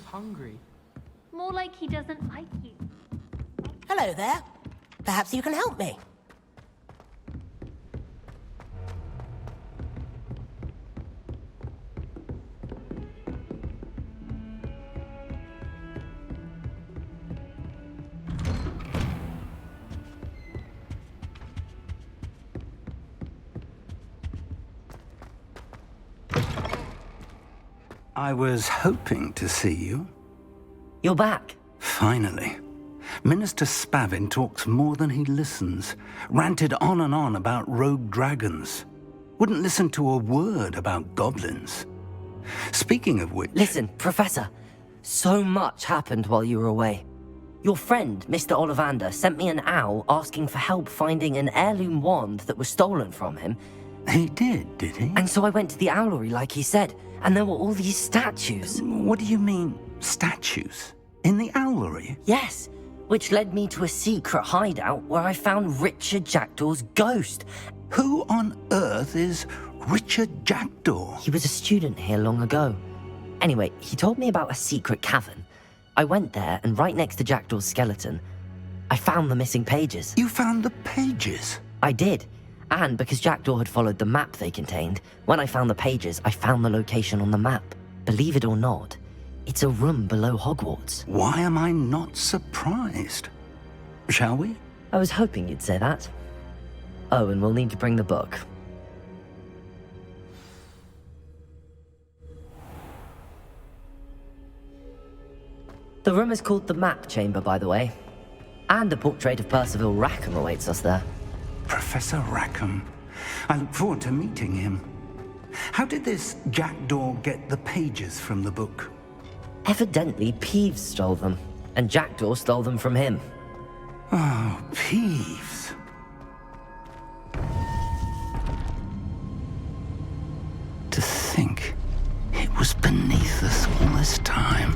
was hungry. More like he doesn't like you. Hello there. Perhaps you can help me. I was hoping to see you. You're back. Finally. Minister Spavin talks more than he listens. Ranted on and on about rogue dragons. Wouldn't listen to a word about goblins. Speaking of which... Listen, Professor. So much happened while you were away. Your friend, Mr. Ollivander, sent me an owl asking for help finding an heirloom wand that was stolen from him. He did he? And so I went to the owlery like he said, and there were all these statues. What do you mean, statues? In the owlery? Yes, which led me to a secret hideout where I found Richard Jackdaw's ghost. Who on earth is Richard Jackdaw? He was a student here long ago. Anyway, he told me about a secret cavern. I went there, and right next to Jackdaw's skeleton, I found the missing pages. You found the pages? I did. And because Jackdaw had followed the map they contained, when I found the pages, I found the location on the map. Believe it or not, it's a room below Hogwarts. Why am I not surprised? Shall we? I was hoping you'd say that. Oh, and we'll need to bring the book. The room is called the Map Chamber, by the way. And a portrait of Percival Rackham awaits us there. Professor Rackham. I look forward to meeting him. How did this Jackdaw get the pages from the book? Evidently, Peeves stole them, and Jackdaw stole them from him. Oh, Peeves. To think it was beneath us all this time.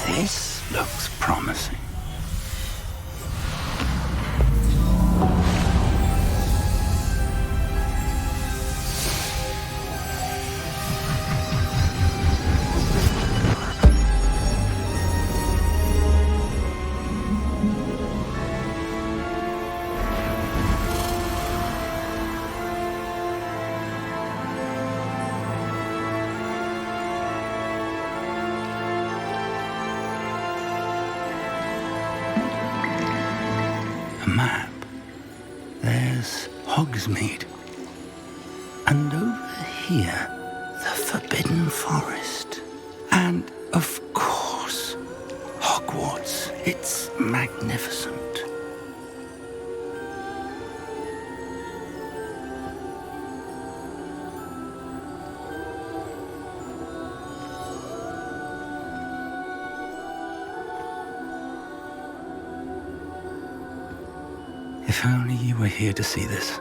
This looks promising. Map. There's Hogsmeade. And over here, the Forbidden Forest. And, of course, Hogwarts. It's magnificent. If only you were here to see this.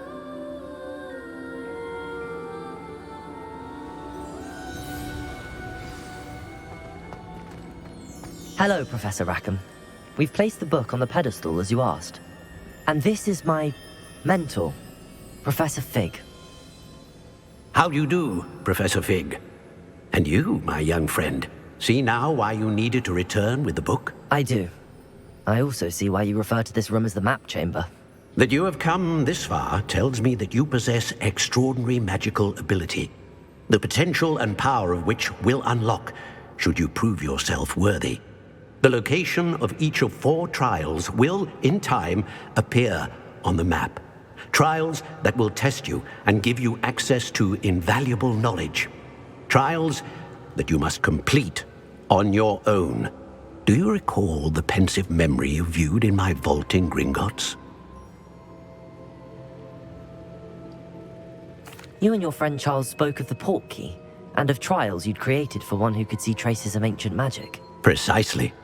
Hello, Professor Rackham. We've placed the book on the pedestal as you asked. And this is my mentor, Professor Fig. How do you do, Professor Fig? And you, my young friend, see now why you needed to return with the book? I do. I also see why you refer to this room as the Map Chamber. That you have come this far tells me that you possess extraordinary magical ability, the potential and power of which will unlock should you prove yourself worthy. The location of each of 4 trials will, in time, appear on the map. Trials that will test you and give you access to invaluable knowledge. Trials that you must complete on your own. Do you recall the pensive memory you viewed in my vault in Gringotts? You and your friend Charles spoke of the portkey, And of trials you'd created for one who could see traces of ancient magic. Precisely.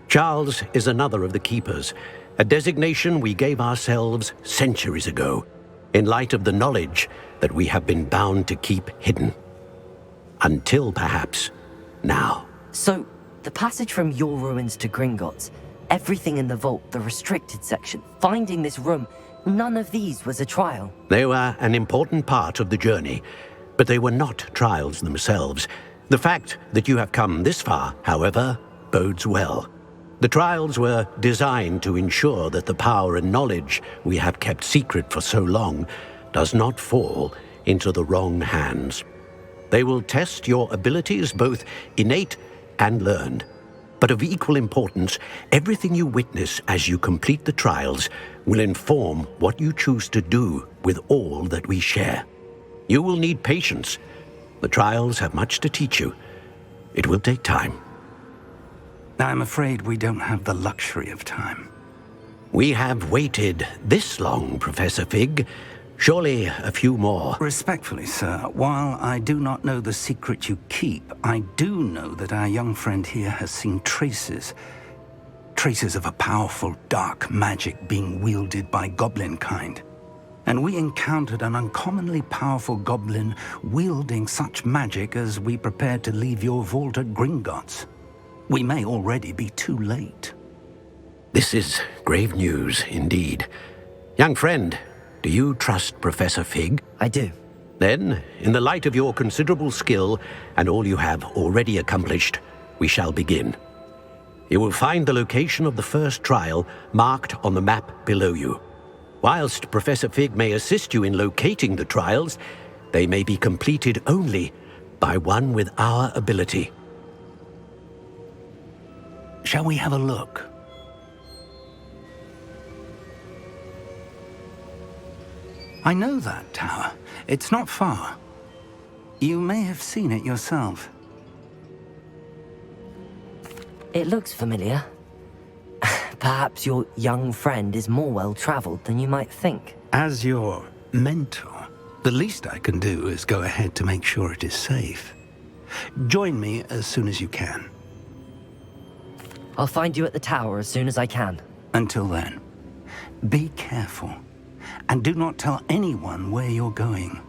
Charles is another of the Keepers, a designation we gave ourselves centuries ago, in light of the knowledge that we have been bound to keep hidden. Until, perhaps, now. So, the passage from your ruins to Gringotts, everything in the vault, the restricted section, finding this room, none of these was a trial. They were an important part of the journey, but they were not trials themselves. The fact that you have come this far, however, bodes well. The trials were designed to ensure that the power and knowledge we have kept secret for so long does not fall into the wrong hands. They will test your abilities, both innate and learned. But of equal importance, everything you witness as you complete the trials will inform what you choose to do with all that we share. You will need patience. The trials have much to teach you. It will take time. I'm afraid we don't have the luxury of time. We have waited this long, Professor Fig. Surely a few more. Respectfully, sir, while I do not know the secret you keep, I do know that our young friend here has seen traces of a powerful dark magic being wielded by goblin kind. And we encountered an uncommonly powerful goblin wielding such magic as we prepared to leave your vault at Gringotts. We may already be too late. This is grave news indeed. Young friend, do you trust Professor Fig? I do. Then, in the light of your considerable skill and all you have already accomplished, we shall begin. You will find the location of the first trial marked on the map below you. Whilst Professor Fig may assist you in locating the trials, they may be completed only by one with our ability. Shall we have a look? I know that tower. It's not far. You may have seen it yourself. It looks familiar. Perhaps your young friend is more well-traveled than you might think. As your mentor, the least I can do is go ahead to make sure it is safe. Join me as soon as you can. I'll find you at the tower as soon as I can. Until then, be careful, and do not tell anyone where you're going.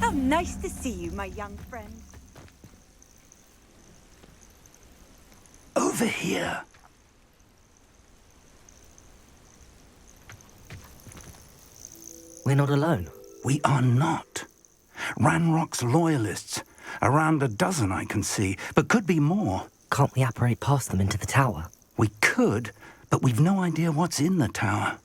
How nice to see you, my young friend. Over here. We're not alone. We are not. Ranrock's loyalists. Around a dozen I can see, but could be more. Can't we apparate past them into the tower? We could, but we've no idea what's in the tower.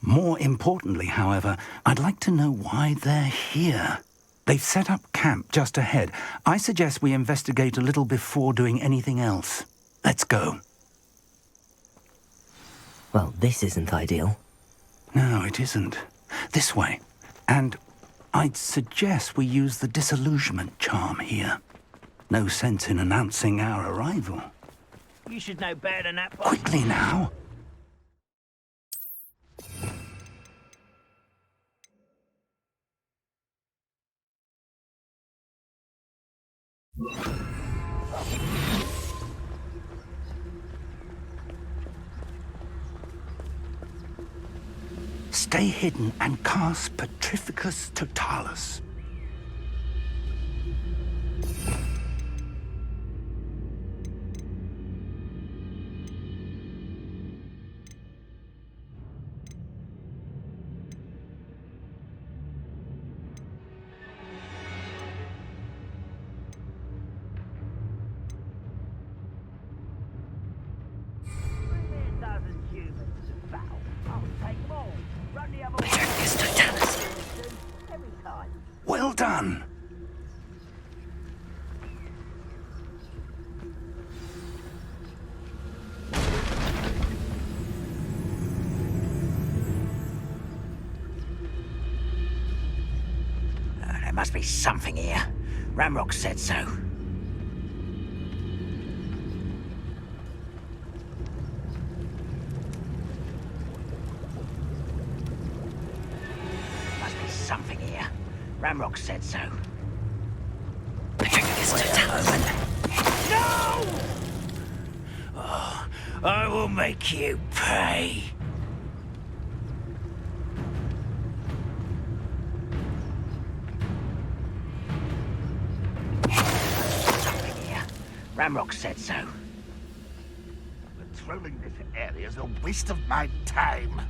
More importantly, however, I'd like to know why they're here. They've set up camp just ahead. I suggest we investigate a little before doing anything else. Let's go. Well, this isn't ideal. No, it isn't. This way. And I'd suggest we use the disillusionment charm here. No sense in announcing our arrival. You should know better than that, boss. Quickly now. Stay hidden and cast Petrificus Totalis. Well done. There must be something here. Ramrock said so. Must be something here. Ramrock said so. No! Oh, I will make you pay. Something here. Ramrock said so. Patrolling this area is a waste of my time.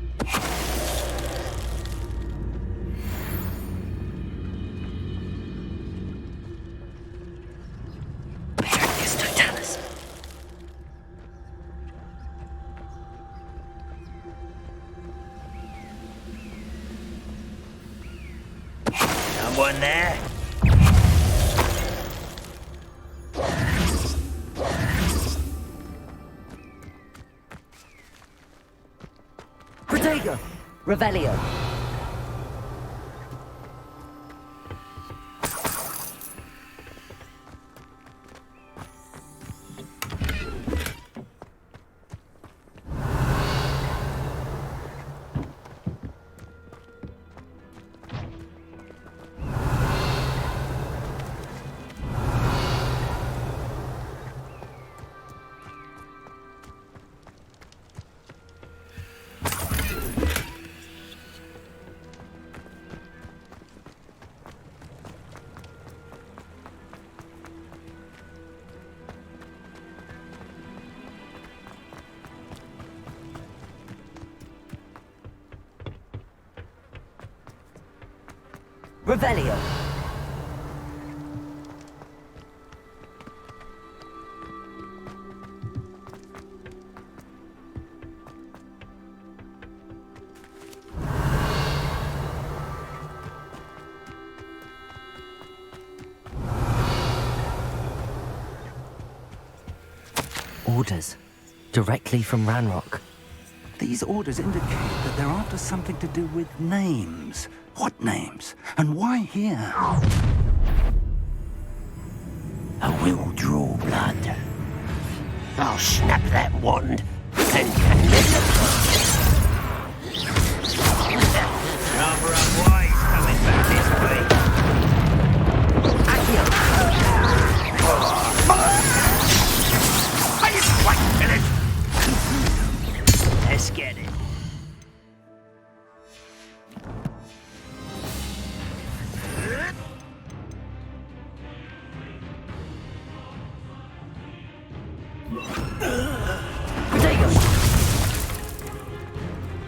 Someone there? Protego! Revelio! Revelio! Orders. Directly from Ranrock. These orders indicate that they're after something to do with names. What names? And why here? I will draw blood. I'll snap that wand and Rather unwise coming back this way. Let's get it.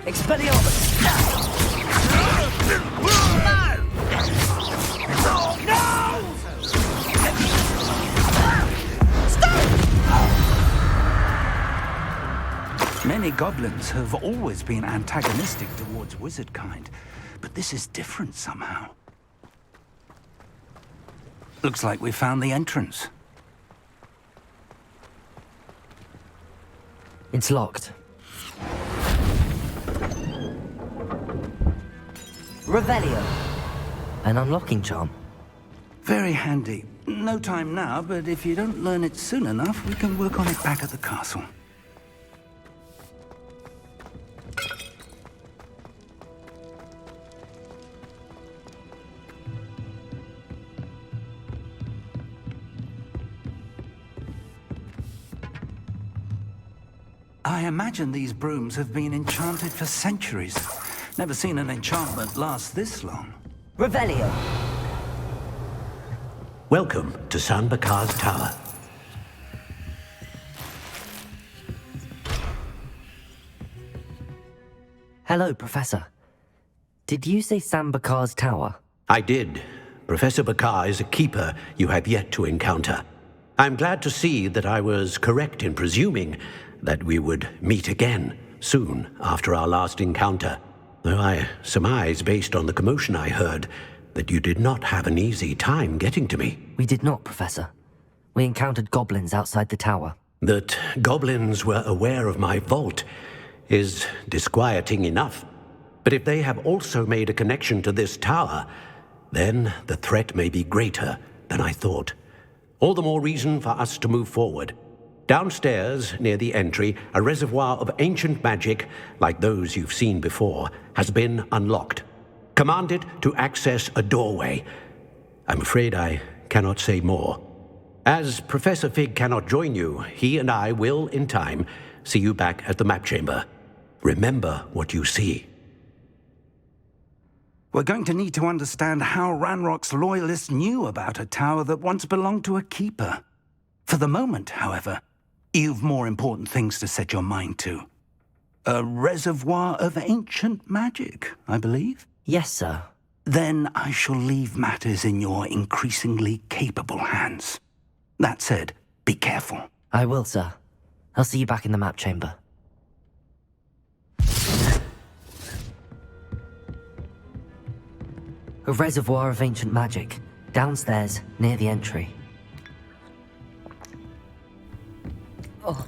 Expelliarmus! Many goblins have always been antagonistic towards wizard kind, but this is different somehow. Looks like we found the entrance. It's locked. Revelio. An unlocking charm. Very handy. No time now, but if you don't learn it soon enough, we can work on it back at the castle. I imagine these brooms have been enchanted for centuries. Never seen an enchantment last this long. Revelio. Welcome to San Bakar's Tower. Hello, Professor. Did you say San Bakar's Tower? I did. Professor Bakar is a keeper you have yet to encounter. I'm glad to see that I was correct in presuming that we would meet again soon after our last encounter, though I surmise, based on the commotion I heard, that you did not have an easy time getting to me. We did not, Professor. We encountered goblins outside the tower. That goblins were aware of my vault is disquieting enough. But if they have also made a connection to this tower, then the threat may be greater than I thought. All the more reason for us to move forward. Downstairs, near the entry, a reservoir of ancient magic, like those you've seen before, has been unlocked. Command it to access a doorway. I'm afraid I cannot say more. As Professor Fig cannot join you, he and I will, in time, see you back at the map chamber. Remember what you see. We're going to need to understand how Ranrock's loyalists knew about a tower that once belonged to a keeper. For the moment, however, you've more important things to set your mind to. A reservoir of ancient magic, I believe? Yes, sir. Then I shall leave matters in your increasingly capable hands. That said, be careful. I will, sir. I'll see you back in the map chamber. A reservoir of ancient magic, downstairs, near the entry. Oh.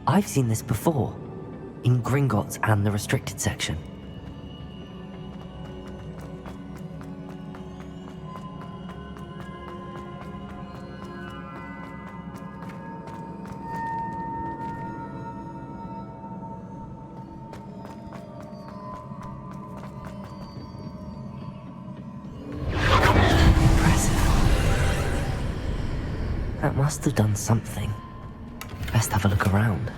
I've seen this before, in Gringotts and the restricted section. Impressive. That must have done something. Best have a look around.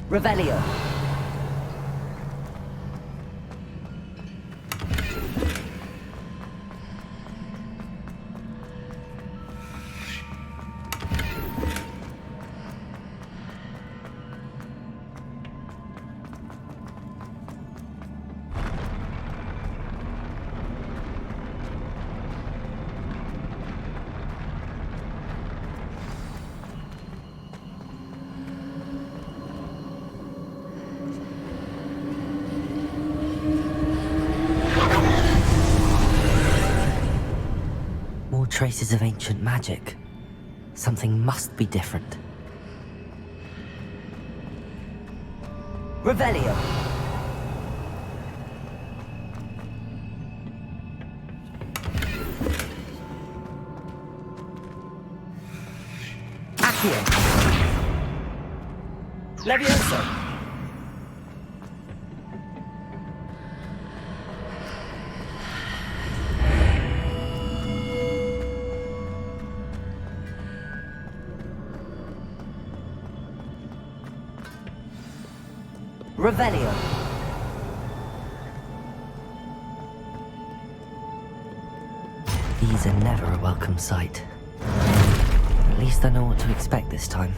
Revelio. Traces of ancient magic. Something must be different. Revelio. Accio. Levioso. Revelio. These are never a welcome sight. At least I know what to expect this time.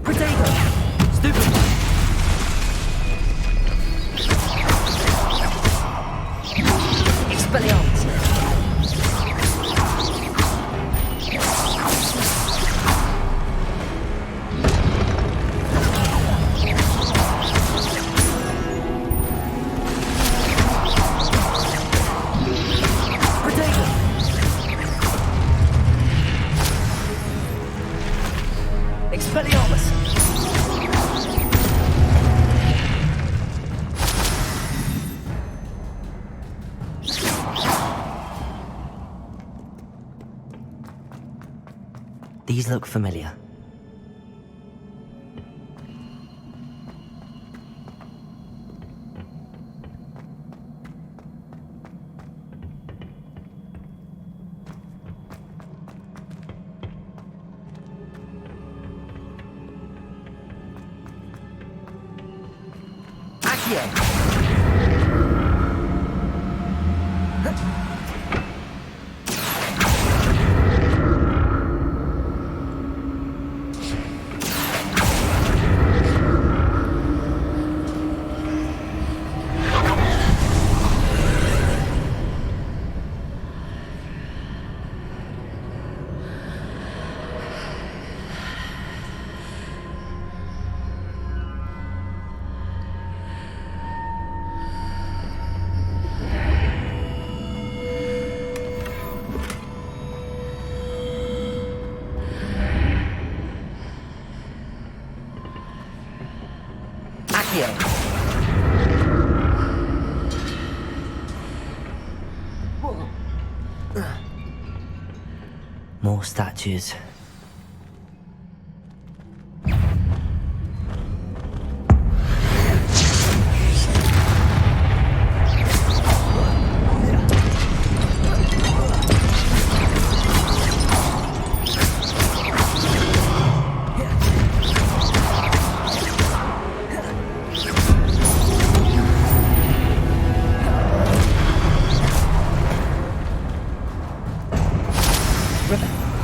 Potato! Stupefy! Expelliarmus! Expelliarmus! These look familiar. More statues.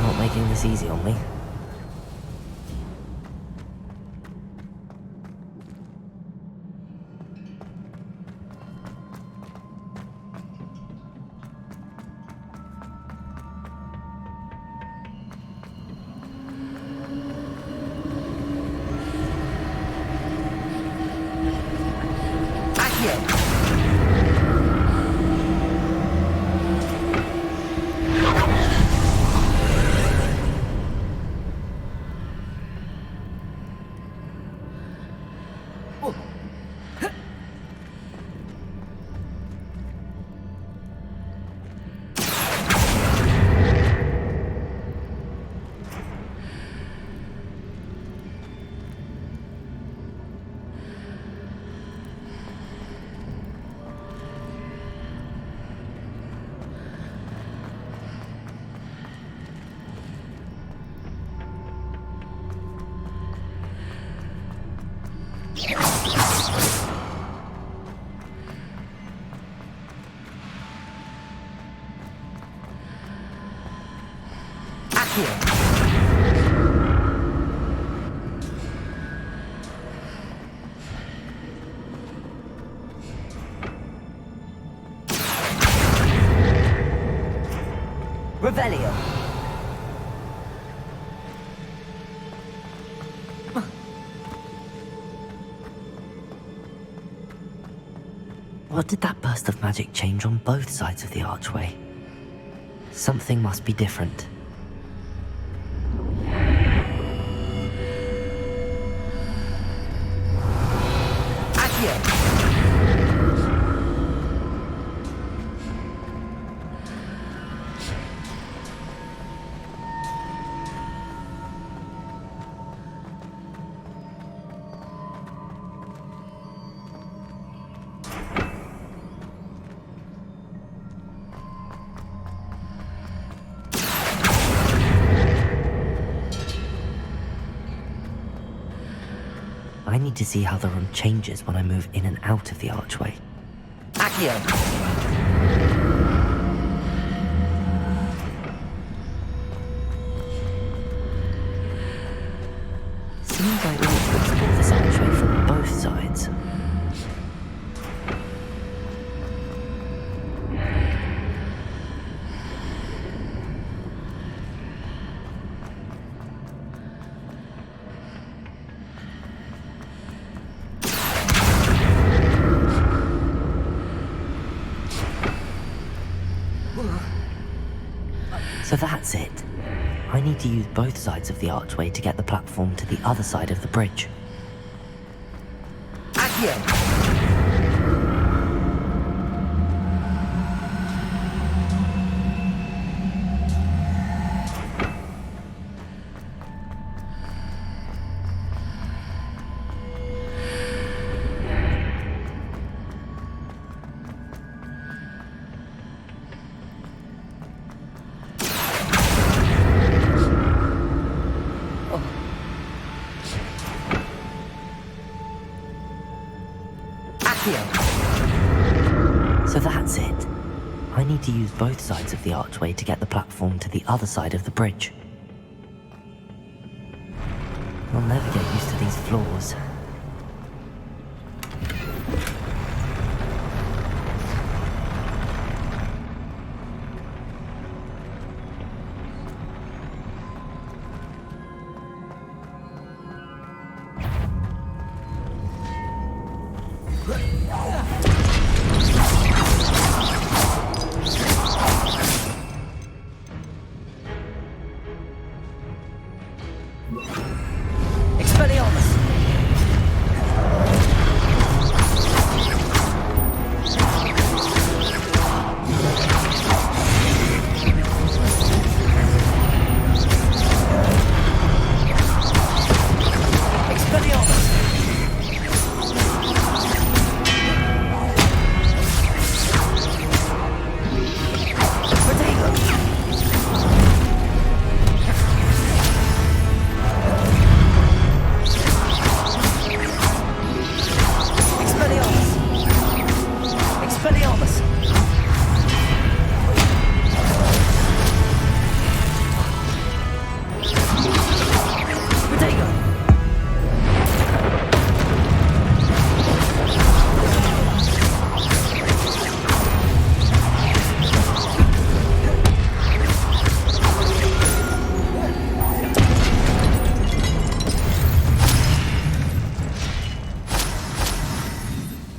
Not making this easy on me. Revelio. What did that burst of magic change on both sides of the archway? Something must be different. need to see how the room changes when I move in and out of the archway. Accio! Seems I ought to explore this archway from both sides. So that's it. I need to use both sides of the archway to get the platform to the other side of the bridge. Accio! So that's it. I need to use both sides of the archway to get the platform to the other side of the bridge. I'll never get used to these floors. Expelliarmus!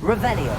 Revelio.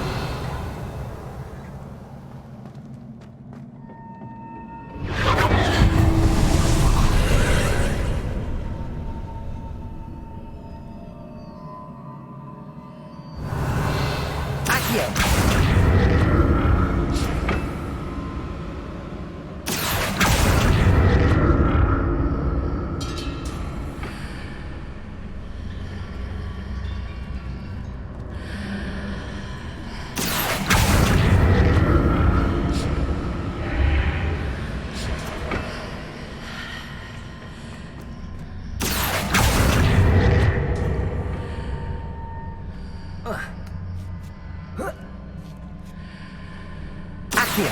Accio.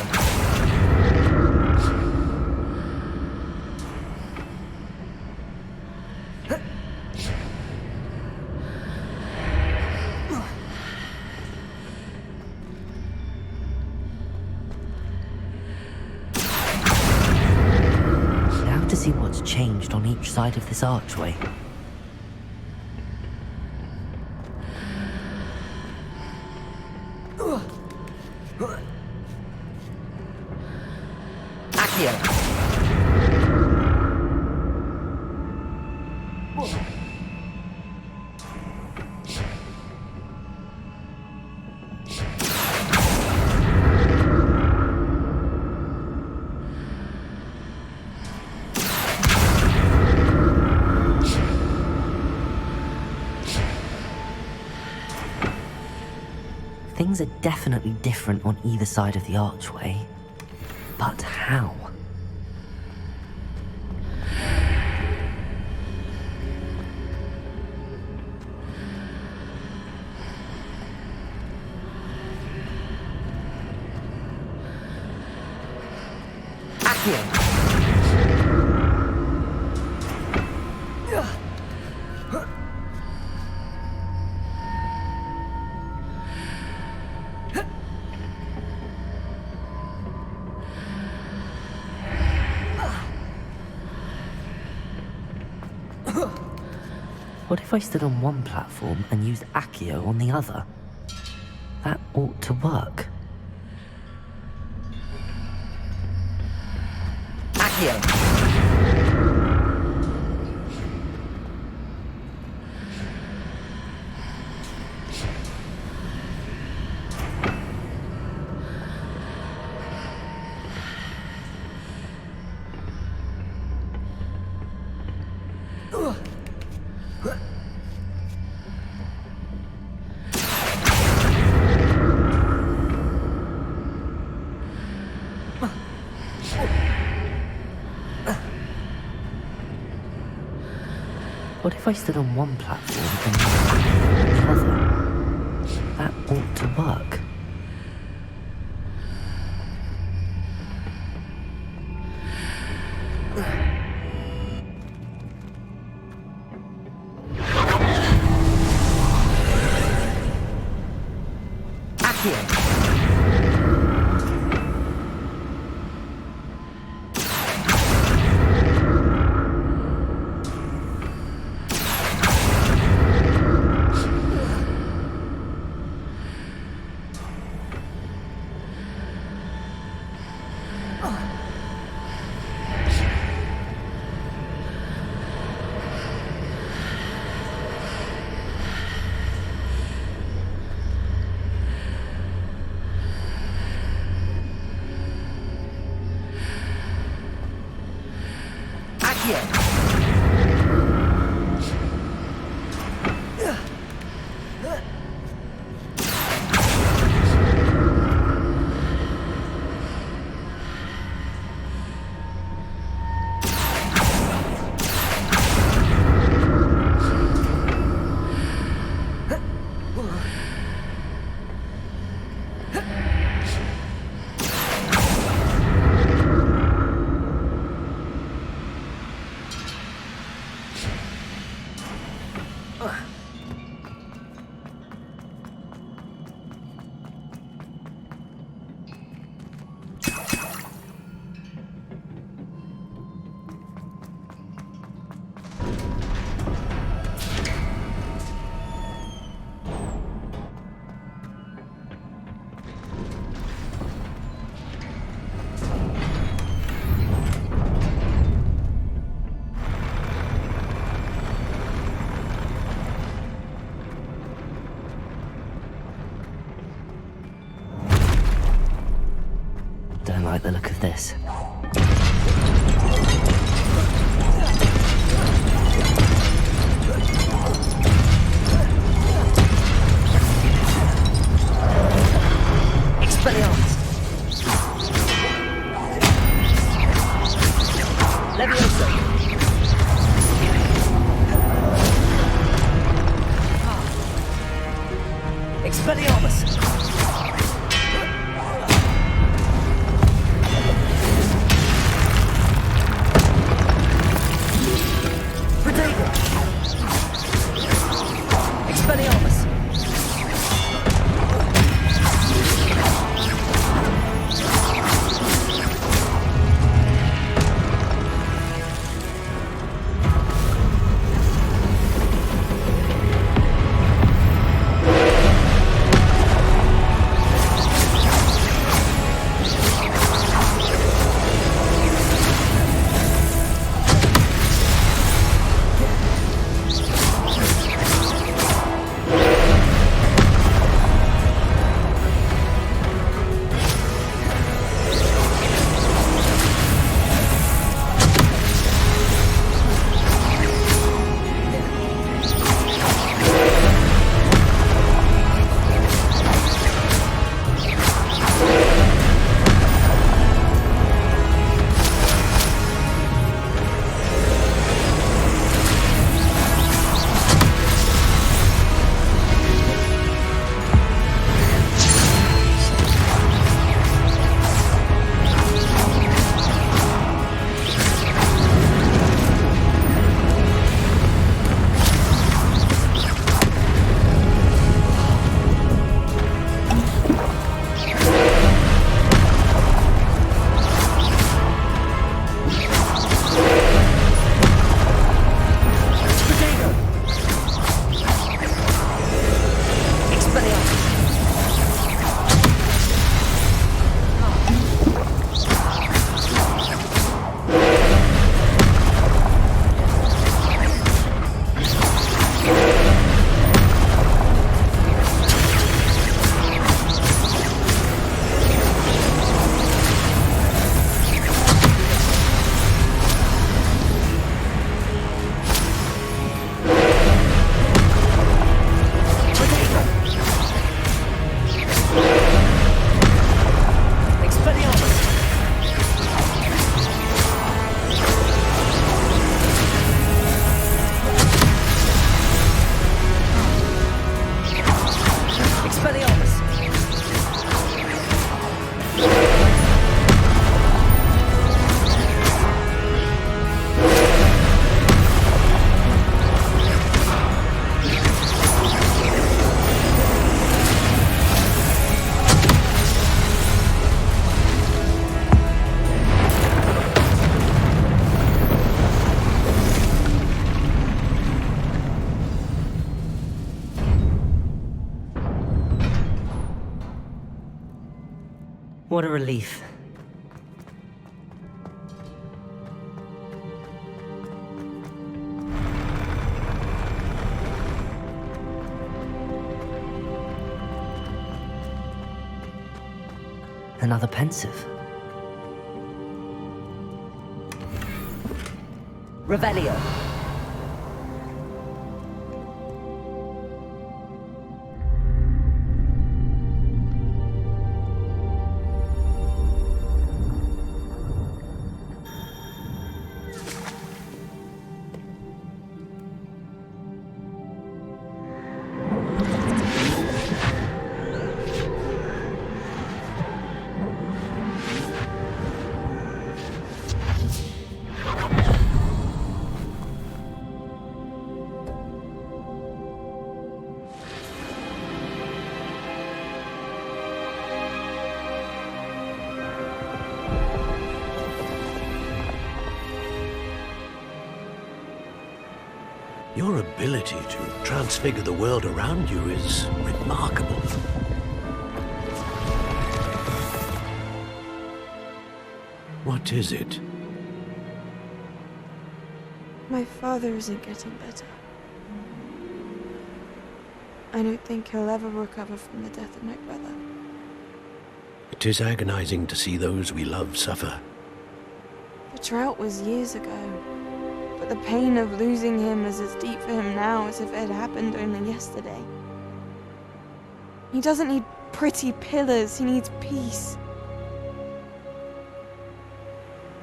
Now to see what's changed on each side of this archway. Accio. Things are definitely different on either side of the archway. But how? Accio. What if I stood on one platform and used Accio on the other? That ought to work. Accio! What if I stood on one platform and used Accio on the other? That ought to work. Accio! Don't like the look of this. Expelliarmus! Levioso! Expelliarmus! Expelliarmus! What a relief. Another pensive. Revelio. Your ability to transfigure the world around you is remarkable. What is it? My father isn't getting better. I don't think he'll ever recover from the death of my brother. It is agonizing to see those we love suffer. The drought was years ago, but the pain of losing him is as deep for him now as if it had happened only yesterday. He doesn't need pretty pillars, he needs peace.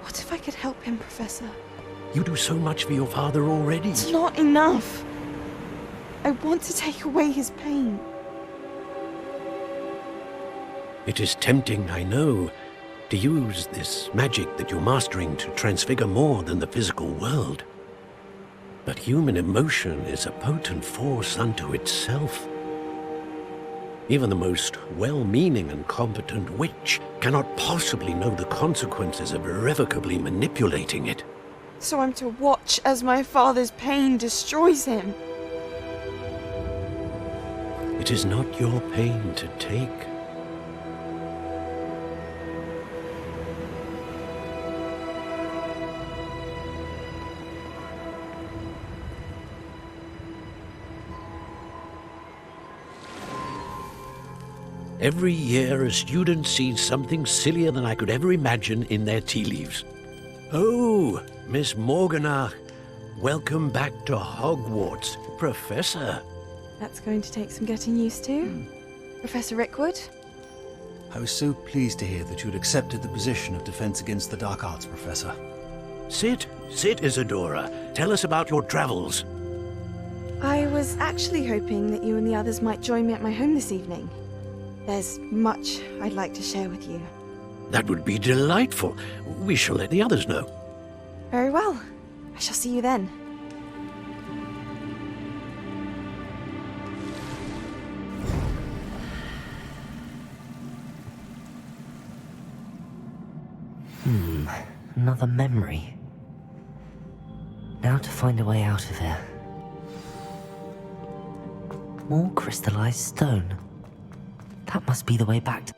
What if I could help him, Professor? You do so much for your father already. It's not enough. I want to take away his pain. It is tempting, I know, to use this magic that you're mastering to transfigure more than the physical world. But human emotion is a potent force unto itself. Even the most well-meaning and competent witch cannot possibly know the consequences of irrevocably manipulating it. So I'm to watch as my father's pain destroys him. It is not your pain to take. Every year, a student sees something sillier than I could ever imagine in their tea leaves. Oh, Miss Morganach, welcome back to Hogwarts, Professor. That's going to take some getting used to. Professor Rickwood? I was so pleased to hear that you'd accepted the position of Defense Against the Dark Arts, Professor. Sit, Isadora. Tell us about your travels. I was actually hoping that you and the others might join me at my home this evening. There's much I'd like to share with you. That would be delightful. We shall let the others know. Very well. I shall see you then. Another memory. Now to find a way out of here. More crystallized stone. That must be the way back to...